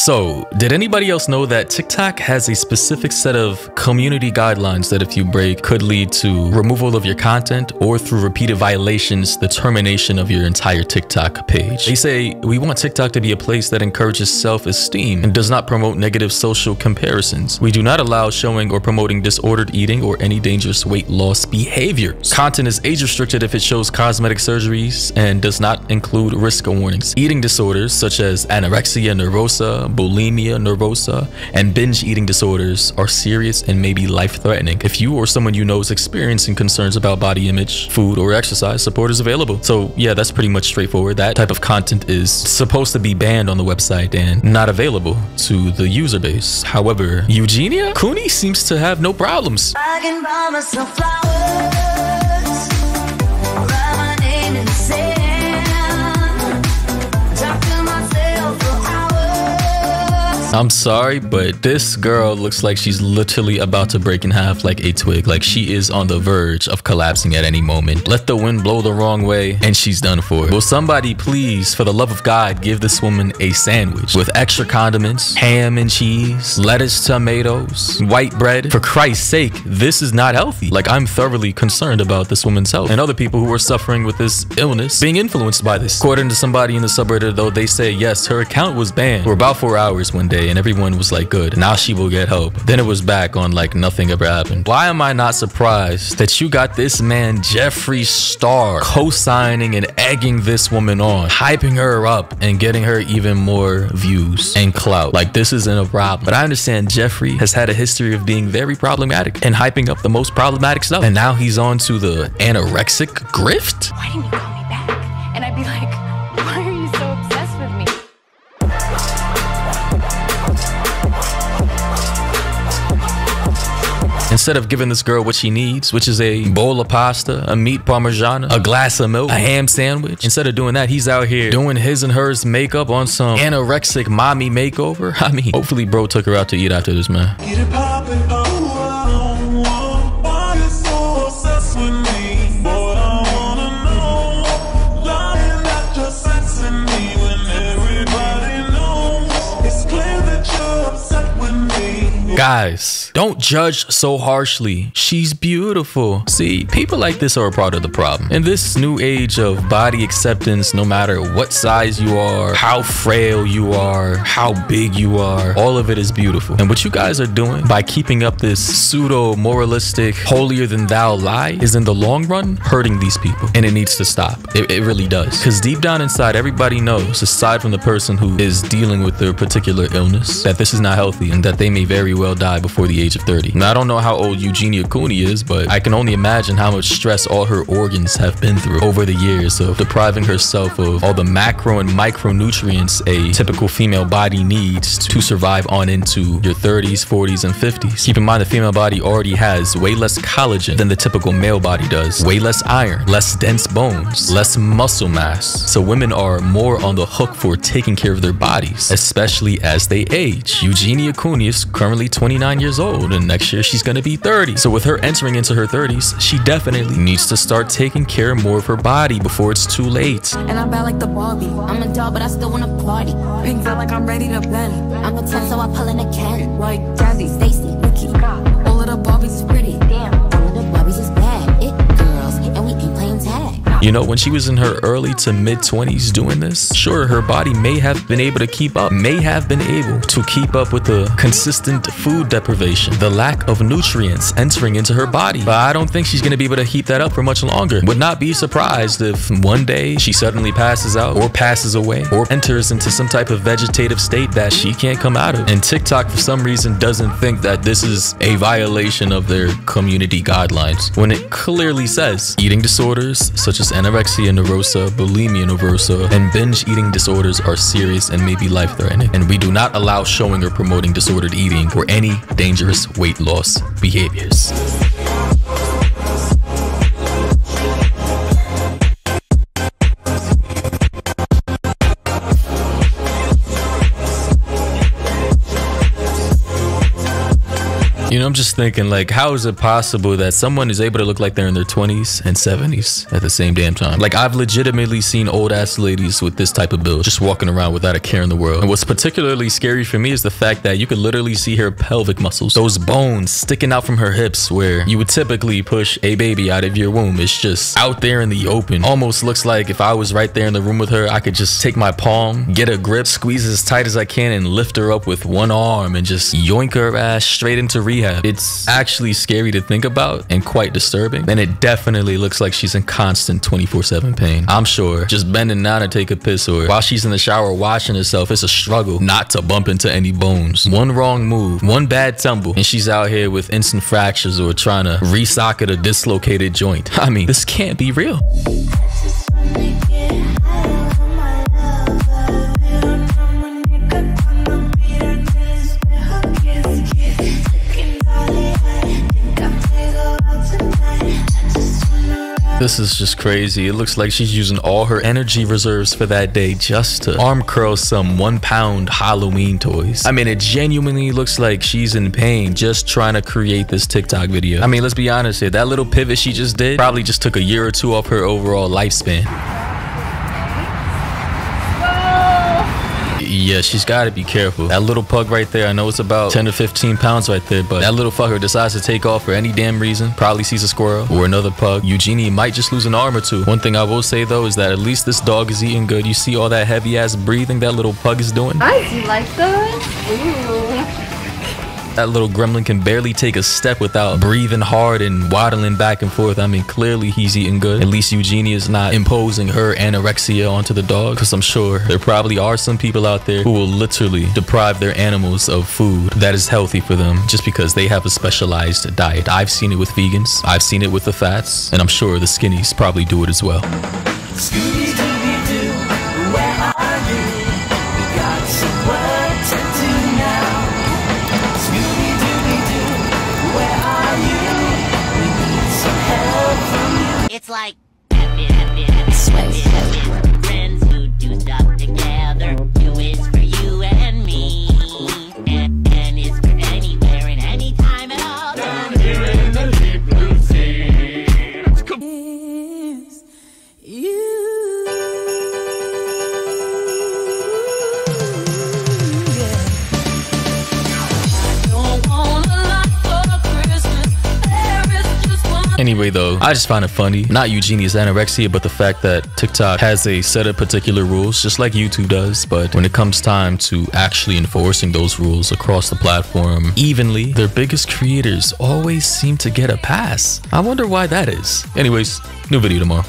So, did anybody else know that TikTok has a specific set of community guidelines that if you break could lead to removal of your content or through repeated violations, the termination of your entire TikTok page? They say, we want TikTok to be a place that encourages self-esteem and does not promote negative social comparisons. We do not allow showing or promoting disordered eating or any dangerous weight loss behaviors. Content is age restricted if it shows cosmetic surgeries and does not include risk warnings. Eating disorders such as anorexia nervosa, bulimia nervosa, and binge eating disorders are serious and may be life-threatening. If you or someone you know is experiencing concerns about body image, food, or exercise, support is available. So yeah, that's pretty much straightforward. That type of content is supposed to be banned on the website and not available to the user base. However, Eugenia Cooney seems to have no problems. I can buy myself flowers, write my name in the sand, talk to myself for hours. I'm sorry, but this girl looks like she's literally about to break in half like a twig. Like she is on the verge of collapsing at any moment. Let the wind blow the wrong way and she's done for. Will somebody please, for the love of God, give this woman a sandwich with extra condiments, ham and cheese, lettuce, tomatoes, white bread? For Christ's sake, this is not healthy. Like, I'm thoroughly concerned about this woman's health and other people who are suffering with this illness being influenced by this. According to somebody in the subreddit though, they say yes, her account was banned for about 4 hours one day and everyone was like, good, now she will get help. Then it was back on like nothing ever happened. Why am I not surprised that you got this man Jeffree Star co-signing and egging this woman on, hyping her up and getting her even more views and clout? Like, this isn't a problem. But I understand Jeffree has had a history of being very problematic and hyping up the most problematic stuff, and now he's on to the anorexic grift. Why didn't you call me back? And I'd be like, why are you so obsessed with me? Instead of giving this girl what she needs, which is a bowl of pasta, a meat parmigiana, a glass of milk, a ham sandwich, instead of doing that, he's out here doing his and hers makeup on some anorexic mommy makeover. I mean, hopefully bro took her out to eat after this, man. Get it poppin', why you so obsessed with me? Boy, I wanna know, lying that you're sexing me when everybody knows. It's clear that you're upset with me. Guys, don't judge so harshly. She's beautiful. See, people like this are a part of the problem. In this new age of body acceptance, no matter what size you are, how frail you are, how big you are, all of it is beautiful. And what you guys are doing by keeping up this pseudo moralistic, holier than thou lie is in the long run hurting these people. And it needs to stop. It really does. Because deep down inside, everybody knows, aside from the person who is dealing with their particular illness, that this is not healthy and that they may very well die before the age of 30. Now, I don't know how old Eugenia Cooney is, but I can only imagine how much stress all her organs have been through over the years of depriving herself of all the macro and micronutrients a typical female body needs to survive on into your 30s, 40s, and 50s. Keep in mind, the female body already has way less collagen than the typical male body does, way less iron, less dense bones, less muscle mass. So women are more on the hook for taking care of their bodies, especially as they age. Eugenia Cooney is currently 29 years old, and next year she's gonna be 30. So with her entering into her 30s, she definitely needs to start taking care more of her body before it's too late. And I'm bad like the Barbie. I'm a doll, but I still wanna party. Pink feel like I'm ready to bend. I'm a 10, so I pull in a can. Like Gabby, Stacy, Nikki. All of the Barbies is pretty. Damn. All of the Barbies is bad. It girls, and we ain't playing tag. You know, when she was in her early to mid 20s doing this, sure, her body may have been able to keep up, with the consistent food deprivation, the lack of nutrients entering into her body. But I don't think she's going to be able to keep that up for much longer. Would not be surprised if one day she suddenly passes out or passes away or enters into some type of vegetative state that she can't come out of. And TikTok, for some reason, doesn't think that this is a violation of their community guidelines when it clearly says eating disorders such as anorexia nervosa, bulimia nervosa, and binge eating disorders are serious and may be life-threatening. And we do not allow showing or promoting disordered eating or any dangerous weight loss behaviors. You know, I'm just thinking, like, how is it possible that someone is able to look like they're in their 20s and 70s at the same damn time? Like, I've legitimately seen old ass ladies with this type of build just walking around without a care in the world. And what's particularly scary for me is the fact that you could literally see her pelvic muscles, those bones sticking out from her hips where you would typically push a baby out of your womb. It's just out there in the open. Almost looks like if I was right there in the room with her, I could just take my palm, get a grip, squeeze as tight as I can, and lift her up with one arm and just yoink her ass straight into rehab. It's actually scary to think about and quite disturbing. And it definitely looks like she's in constant 24/7 pain. I'm sure just bending down to take a piss or while she's in the shower washing herself, it's a struggle not to bump into any bones. One wrong move, one bad tumble, and she's out here with instant fractures or trying to re-socket a dislocated joint. I mean, this can't be real. This is just crazy. It looks like she's using all her energy reserves for that day just to arm curl some 1 pound Halloween toys. I mean, it genuinely looks like she's in pain just trying to create this TikTok video. I mean, let's be honest here. That little pivot she just did probably just took a year or two off her overall lifespan. Yeah, she's got to be careful. That little pug right there, I know it's about 10 to 15 pounds right there, but that little fucker decides to take off for any damn reason, probably sees a squirrel or another pug. Eugenie might just lose an arm or two. One thing I will say though is that at least this dog is eating good. You see all that heavy ass breathing that little pug is doing? Nice, you like those? Ooh. That little gremlin can barely take a step without breathing hard and waddling back and forth. I mean, clearly he's eating good. At least Eugenie is not imposing her anorexia onto the dog, because I'm sure there probably are some people out there who will literally deprive their animals of food that is healthy for them just because they have a specialized diet. I've seen it with vegans, I've seen it with the fats, and I'm sure the skinnies probably do it as well. Scooby-Dooby-Doo, where are you? We got some work to do now. Scooby-Dooby-Doo, where are you? We need some help from you. It's like friends who do stuff together. Do is for you and me, and is for anywhere and any time at all. Down here in the deep blue sea. Anyway though, I just find it funny, not Eugenie's anorexia, but the fact that TikTok has a set of particular rules, just like YouTube does, but when it comes time to actually enforcing those rules across the platform evenly, their biggest creators always seem to get a pass. I wonder why that is. Anyways, new video tomorrow.